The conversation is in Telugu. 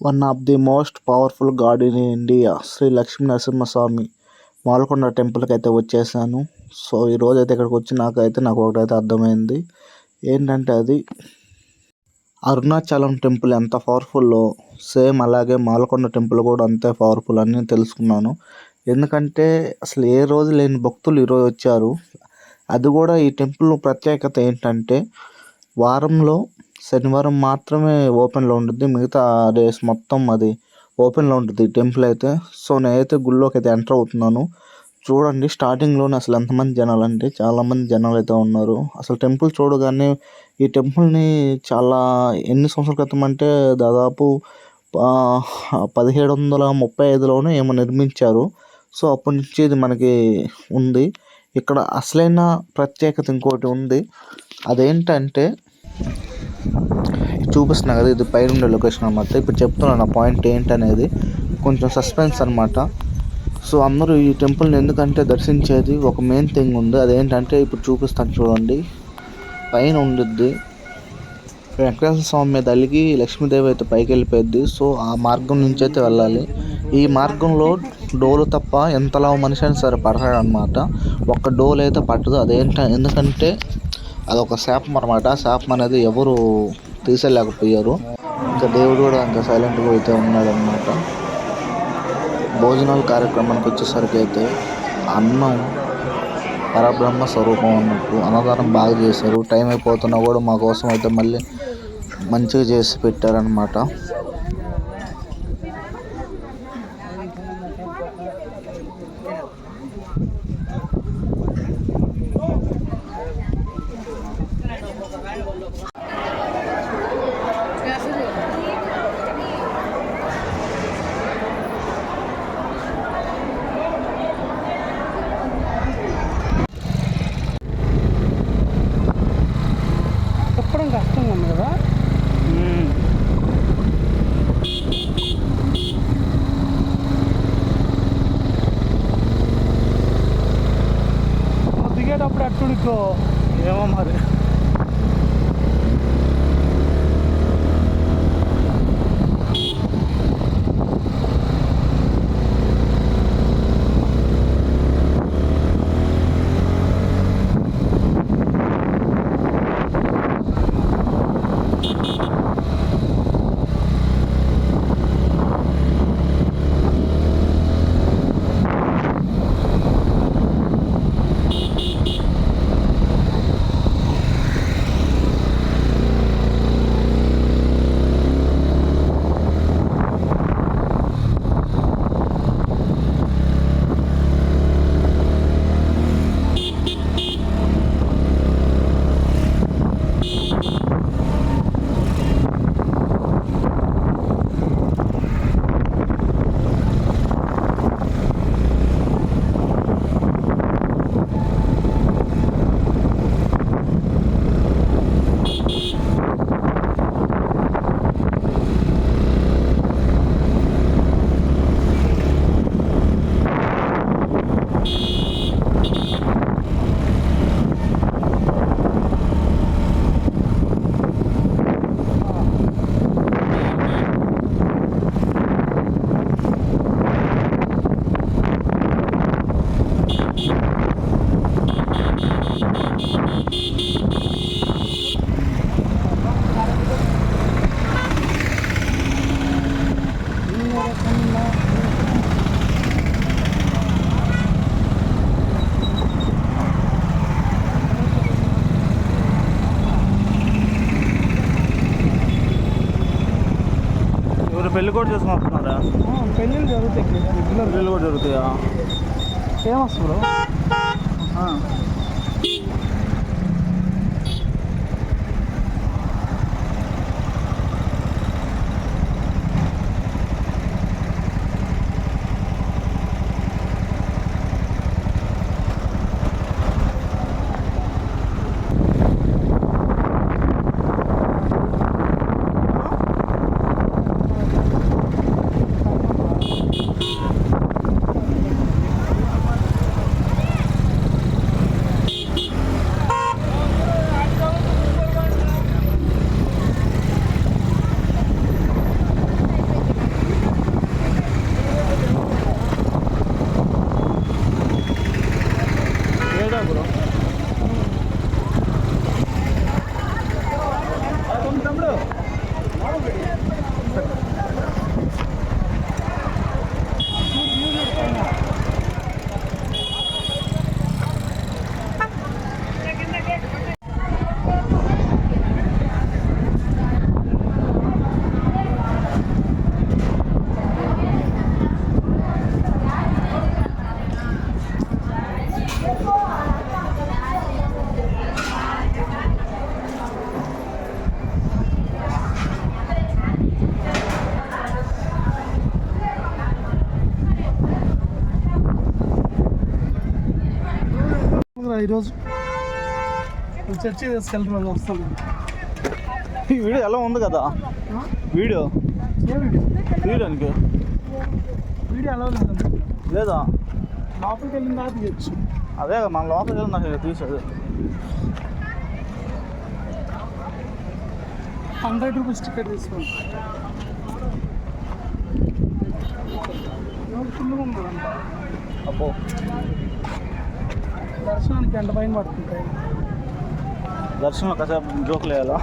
One of the most powerful god in India Shri Lakshmi Narasimhaswamy Malkonda టెంపుల్కి అయితే వచ్చేసాను. సో ఈరోజు అయితే ఇక్కడికి వచ్చి నాకు ఒకటైతే అర్థమైంది. ఏంటంటే అది అరుణాచలం టెంపుల్ ఎంత పవర్ఫుల్లో సేమ్ అలాగే మాల్కొండ టెంపుల్ కూడా అంతే పవర్ఫుల్ అని నేను తెలుసుకున్నాను. ఎందుకంటే అసలు ఏ రోజు లేని భక్తులు ఈరోజు వచ్చారు. అది కూడా ఈ టెంపుల్ ప్రత్యేకత ఏంటంటే వారంలో శనివారం మాత్రమే ఓపెన్లో ఉంటుంది. మిగతా డేస్ మొత్తం అది ఓపెన్లో ఉంటుంది టెంపుల్ అయితే. సో నేనైతే గుళ్ళోకి అయితే ఎంటర్ అవుతున్నాను. చూడండి స్టార్టింగ్లోనే అసలు ఎంతమంది జనాలు అంటే చాలామంది జనాలు అయితే ఉన్నారు. అసలు టెంపుల్ చూడగానే ఈ టెంపుల్ని చాలా ఎన్ని సంవత్సరాల క్రితం అంటే దాదాపు 1735లోనే ఏమో నిర్మించారు. సో అప్పటి నుంచి ఇది మనకి ఉంది. ఇక్కడ అసలైన ప్రత్యేకత ఇంకోటి ఉంది. అదేంటంటే చూపిస్తున్నా కదా, ఇది పైన ఉండే లొకేషన్ అనమాట. ఇప్పుడు చెప్తున్నాను ఆ పాయింట్ ఏంటనేది, కొంచెం సస్పెన్స్ అనమాట. సో అందరూ ఈ టెంపుల్ని ఎందుకంటే దర్శించేది ఒక మెయిన్ థింగ్ ఉంది. అదేంటంటే ఇప్పుడు చూపిస్తాను చూడండి, పైన ఉండిద్ది వెంకటేశ్వర స్వామి మీద అలిగి లక్ష్మీదేవి అయితే పైకి వెళ్ళిపోయింది. సో ఆ మార్గం నుంచి అయితే వెళ్ళాలి. ఈ మార్గంలో డోలు తప్ప ఎంతలా మనిషి అయినా సరే పడతాడు అనమాట. ఒక్క డోలు అయితే పట్టదు. ఎందుకంటే అదొక శాపం అనమాట. శాపం అనేది ఎవరు తీసేయలేకపోయారు. ఇంకా దేవుడు కూడా ఇంకా సైలెంట్గా అయితే ఉన్నాడనమాట. భోజనాల కార్యక్రమానికి వచ్చేసరికి అయితే అన్నం పరబ్రహ్మ స్వరూపం అన్నట్టు అన్నదానం బాగా చేశారు. టైం అయిపోతున్నా కూడా మా కోసం అయితే మళ్ళీ మంచిగా చేసి పెట్టారనమాట. చెప్పడం కష్టంగా ఉంది కదా. దిగేటప్పుడు అట్టుడికో ఏమో మరి. పెళ్ళి కూడా చేసుకుంటున్నారా? పెళ్ళిళ్ళు జరుగుతాయి, పెళ్ళిళ్ళు కూడా జరుగుతాయా? Famous bro. ఈరోజు చర్చి తీసుకెళ్తున్నారు వస్తాను. ఈ వీడియో ఎలా ఉంది కదా వీడియో ఏ వీడియో వీడియోనికి వీడియో ఎలా లేదండి, లేదా లోపలికి వెళ్ళిన తర్వాత తీయచ్చు. అదే మన లోపలికి వెళ్ళి నాకు తీసేది. 100 రూపీస్ టికెట్ తీసుకోండి. ఫుల్గా ఉంటుందంట. అబ్బో దర్శనానికి గంట పైన పడుతుంటాయి. దర్శనం కాసేపు జోకులు వేయాలా?